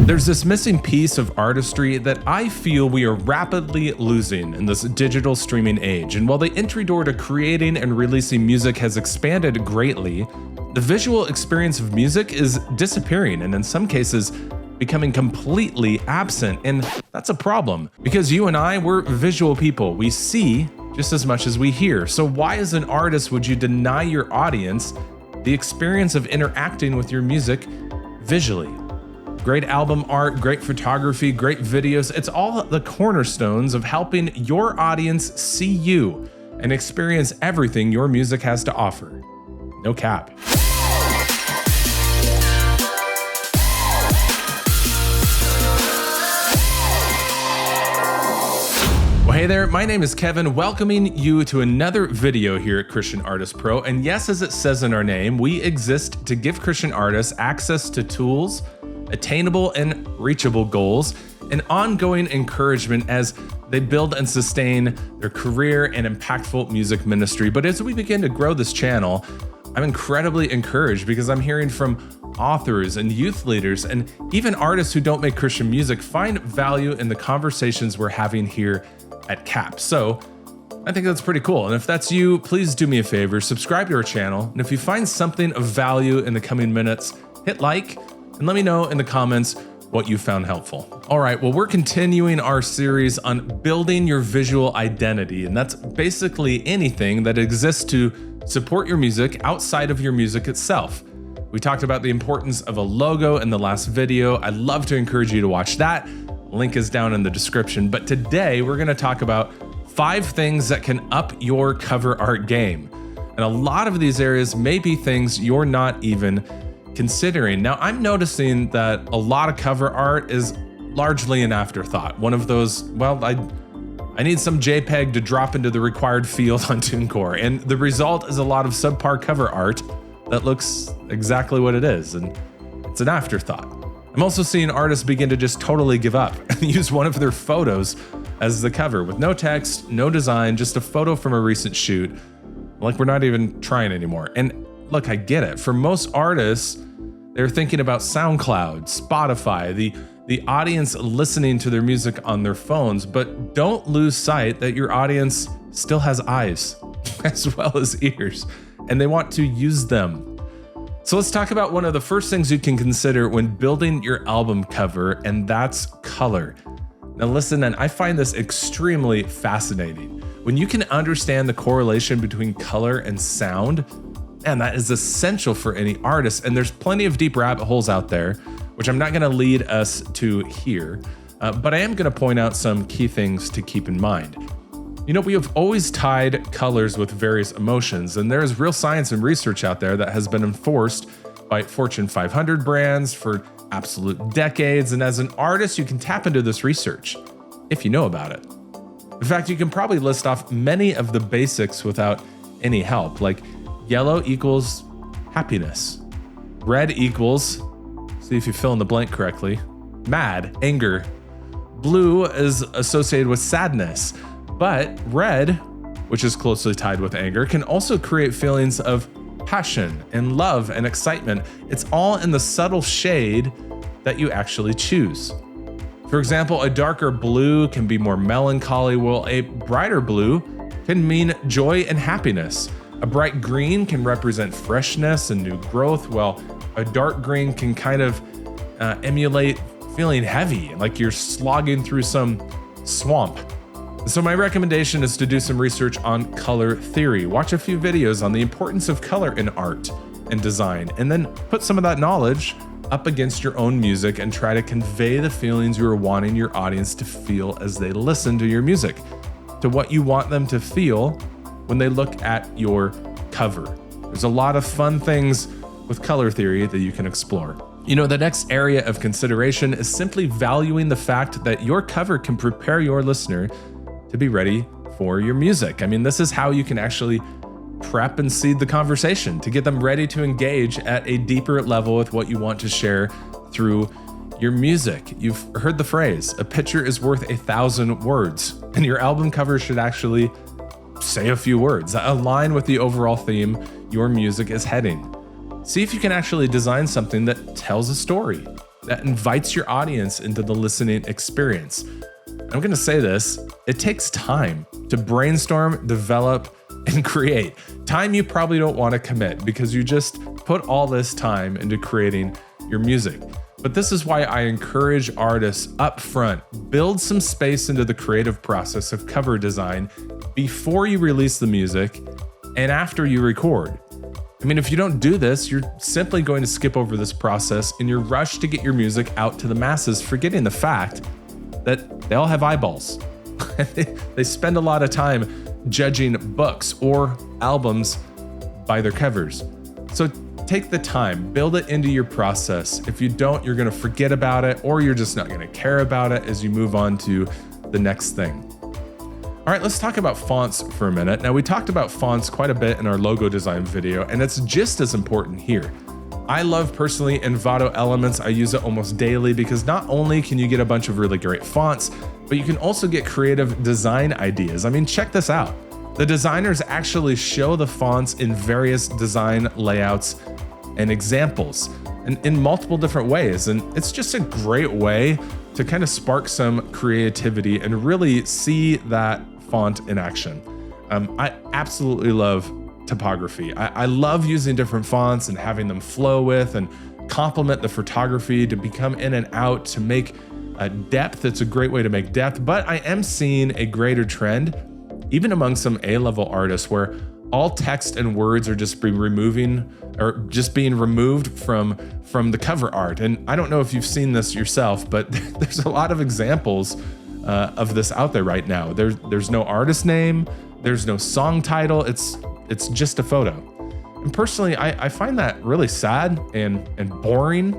There's this missing piece of artistry that I feel we are rapidly losing in this digital streaming age. And while the entry door to creating and releasing music has expanded greatly, the visual experience of music is disappearing and in some cases becoming completely absent. And that's a problem because you and I, we're visual people. We see just as much as we hear. So why as an artist would you deny your audience the experience of interacting with your music visually? Great album art, great photography, great videos. It's all the cornerstones of helping your audience see you and experience everything your music has to offer. No cap. Well, hey there, my name is Kevin, welcoming you to another video here at ChristianArtist.Pro. And yes, as it says in our name, we exist to give Christian artists access to tools, attainable and reachable goals, and ongoing encouragement as they build and sustain their career and impactful music ministry. But as we begin to grow this channel, I'm incredibly encouraged because I'm hearing from authors and youth leaders and even artists who don't make Christian music find value in the conversations we're having here at CAP. So I think that's pretty cool. And if that's you, please do me a favor, subscribe to our channel. And if you find something of value in the coming minutes, hit like and let me know in the comments what you found helpful. All right, well, we're continuing our series on building your visual identity. And that's basically anything that exists to support your music outside of your music itself. We talked about the importance of a logo in the last video. I'd love to encourage you to watch that. Link is down in the description. But today we're gonna talk about 5 things that can up your cover art game. And a lot of these areas may be things you're not even considering. Now, I'm noticing that a lot of cover art is largely an afterthought. One of those, well, I need some JPEG to drop into the required field on TuneCore. And the result is a lot of subpar cover art that looks exactly what it is. And it's an afterthought. I'm also seeing artists begin to just totally give up and use one of their photos as the cover with no text, no design, just a photo from a recent shoot. Like we're not even trying anymore. And look, I get it. For most artists, they're thinking about SoundCloud, Spotify, the audience listening to their music on their phones, but don't lose sight that your audience still has eyes as well as ears, and they want to use them. So let's talk about one of the first things you can consider when building your album cover, and that's color. Now listen, and I find this extremely fascinating. When you can understand the correlation between color and sound, and that is essential for any artist. And there's plenty of deep rabbit holes out there, which I'm not going to lead us to here, but I am going to point out some key things to keep in mind. You know, we have always tied colors with various emotions, and there is real science and research out there that has been enforced by Fortune 500 brands for absolute decades. And as an artist, you can tap into this research if you know about it. In fact, you can probably list off many of the basics without any help, like yellow equals happiness. Red equals, see if you fill in the blank correctly, mad, anger. Blue is associated with sadness, but red, which is closely tied with anger, can also create feelings of passion and love and excitement. It's all in the subtle shade that you actually choose. For example, a darker blue can be more melancholy, while a brighter blue can mean joy and happiness. A bright green can represent freshness and new growth, while a dark green can kind of emulate feeling heavy, like you're slogging through some swamp. So my recommendation is to do some research on color theory. Watch a few videos on the importance of color in art and design, and then put some of that knowledge up against your own music and try to convey the feelings you are wanting your audience to feel as they listen to your music, to what you want them to feel when they look at your cover. There's a lot of fun things with color theory that you can explore. You know, the next area of consideration is simply valuing the fact that your cover can prepare your listener to be ready for your music. I mean, this is how you can actually prep and seed the conversation to get them ready to engage at a deeper level with what you want to share through your music. You've heard the phrase, a picture is worth 1,000 words, and your album cover should actually say a few words that align with the overall theme your music is heading. See if you can actually design something that tells a story. that invites your audience into the listening experience. I'm going to say this, it takes time to brainstorm, develop, and create. Time you probably don't want to commit because you just put all this time into creating your music. But this is why I encourage artists up front, build some space into the creative process of cover design before you release the music and after you record. I mean, if you don't do this, you're simply going to skip over this process in your rush to get your music out to the masses, forgetting the fact that they all have eyeballs. They spend a lot of time judging books or albums by their covers. So take the time, build it into your process. If you don't, you're going to forget about it, or you're just not going to care about it as you move on to the next thing. All right, let's talk about fonts for a minute. Now, we talked about fonts quite a bit in our logo design video, and it's just as important here. I love personally Envato Elements. I use it almost daily because not only can you get a bunch of really great fonts, but you can also get creative design ideas. I mean, check this out. The designers actually show the fonts in various design layouts and examples and in multiple different ways. And it's just a great way to kind of spark some creativity and really see that font in action. I absolutely love typography. I love using different fonts and having them flow with and complement the photography to become in and out to make depth. It's a great way to make depth, but I am seeing a greater trend even among some A-level artists where all text and words are just being removed from the cover art. And I don't know if you've seen this yourself, but there's a lot of examples of this out there right now. There's no artist name, there's no song title, it's just a photo. And personally, I find that really sad and boring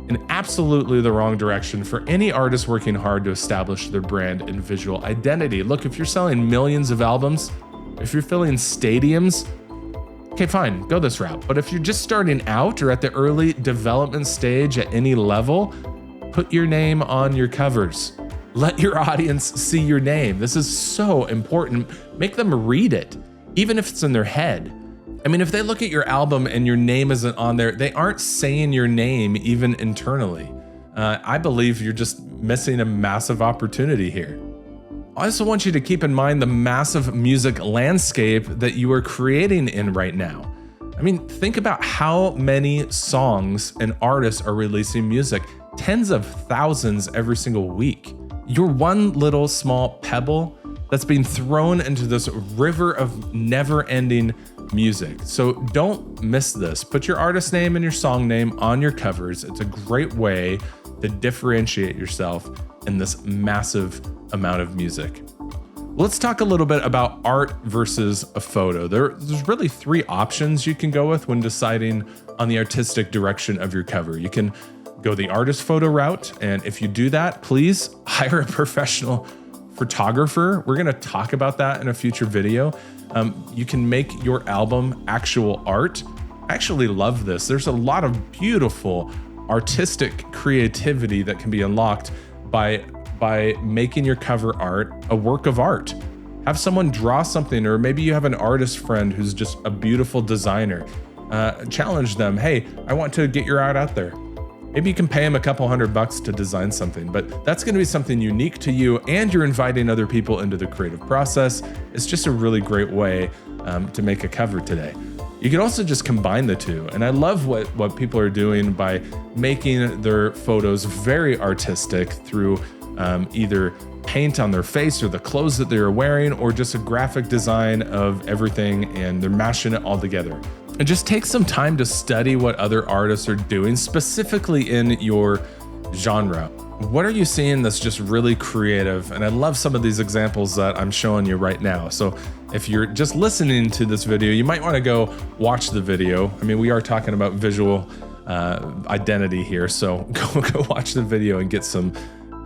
and absolutely the wrong direction for any artist working hard to establish their brand and visual identity. Look, if you're selling millions of albums, if you're filling stadiums, okay, fine, go this route. But if you're just starting out or at the early development stage at any level, put your name on your covers. Let your audience see your name. This is so important. Make them read it, even if it's in their head. I mean, if they look at your album and your name isn't on there, they aren't saying your name even internally. I believe you're just missing a massive opportunity here. I also want you to keep in mind the massive music landscape that you are creating in right now. I mean, think about how many songs and artists are releasing music, tens of thousands every single week. You're one little small pebble that's being thrown into this river of never-ending music. So don't miss this. Put your artist name and your song name on your covers. It's a great way to differentiate yourself in this massive amount of music. Let's talk a little bit about art versus a photo. There's really three options you can go with when deciding on the artistic direction of your cover. You can go the artist photo route, and if you do that, please hire a professional photographer. We're going to talk about that in a future video. You can make your album actual art. I actually love this. There's a lot of beautiful artistic creativity that can be unlocked by making your cover art a work of art. Have someone draw something, or maybe you have an artist friend who's just a beautiful designer. Challenge them. Hey, I want to get your art out there. Maybe you can pay them a couple $100 to design something, but that's going to be something unique to you, and you're inviting other people into the creative process. It's just a really great way to make a cover today. You can also just combine the two, and I love what people are doing by making their photos very artistic through either paint on their face or the clothes that they're wearing, or just a graphic design of everything, and they're mashing it all together. And just take some time to study what other artists are doing, specifically in your genre. What are you seeing that's just really creative? And I love some of these examples that I'm showing you right now. So if you're just listening to this video, you might want to go watch the video. I mean, we are talking about visual identity here, so go watch the video and get some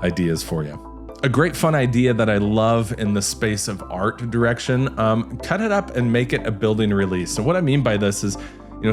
ideas for you. A great fun idea that I love in the space of art direction, cut it up and make it a building release. So what I mean by this is,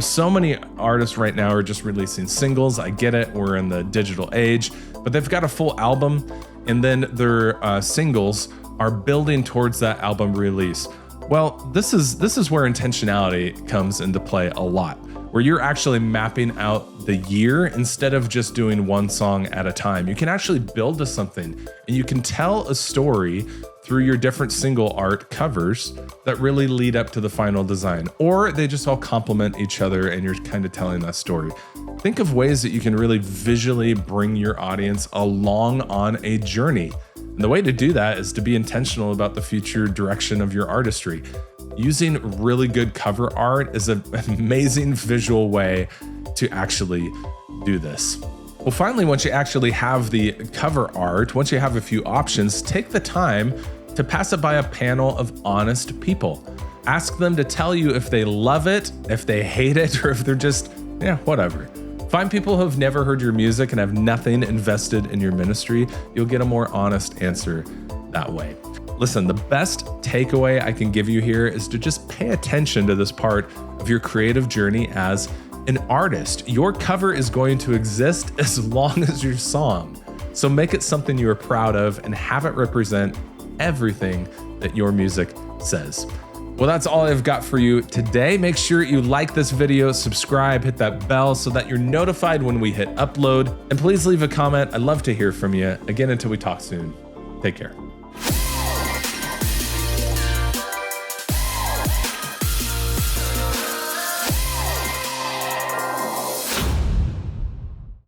so many artists right now are just releasing singles. I get it, we're in the digital age, but they've got a full album, and then their singles are building towards that album release. Well, this is where intentionality comes into play a lot. where you're actually mapping out the year instead of just doing one song at a time. You can actually build to something, and you can tell a story through your different single art covers that really lead up to the final design, or they just all complement each other and you're kind of telling that story. Think of ways that you can really visually bring your audience along on a journey. And the way to do that is to be intentional about the future direction of your artistry. Using really good cover art is an amazing visual way to actually do this. Well, finally, once you actually have the cover art, once you have a few options, take the time to pass it by a panel of honest people. Ask them to tell you if they love it, if they hate it, or if they're just, whatever. Find people who have never heard your music and have nothing invested in your ministry. You'll get a more honest answer that way. Listen, the best takeaway I can give you here is to just pay attention to this part of your creative journey as an artist. Your cover is going to exist as long as your song. So make it something you are proud of and have it represent everything that your music says. Well, that's all I've got for you today. Make sure you like this video, subscribe, hit that bell so that you're notified when we hit upload. And please leave a comment. I'd love to hear from you. Again, until we talk soon, take care.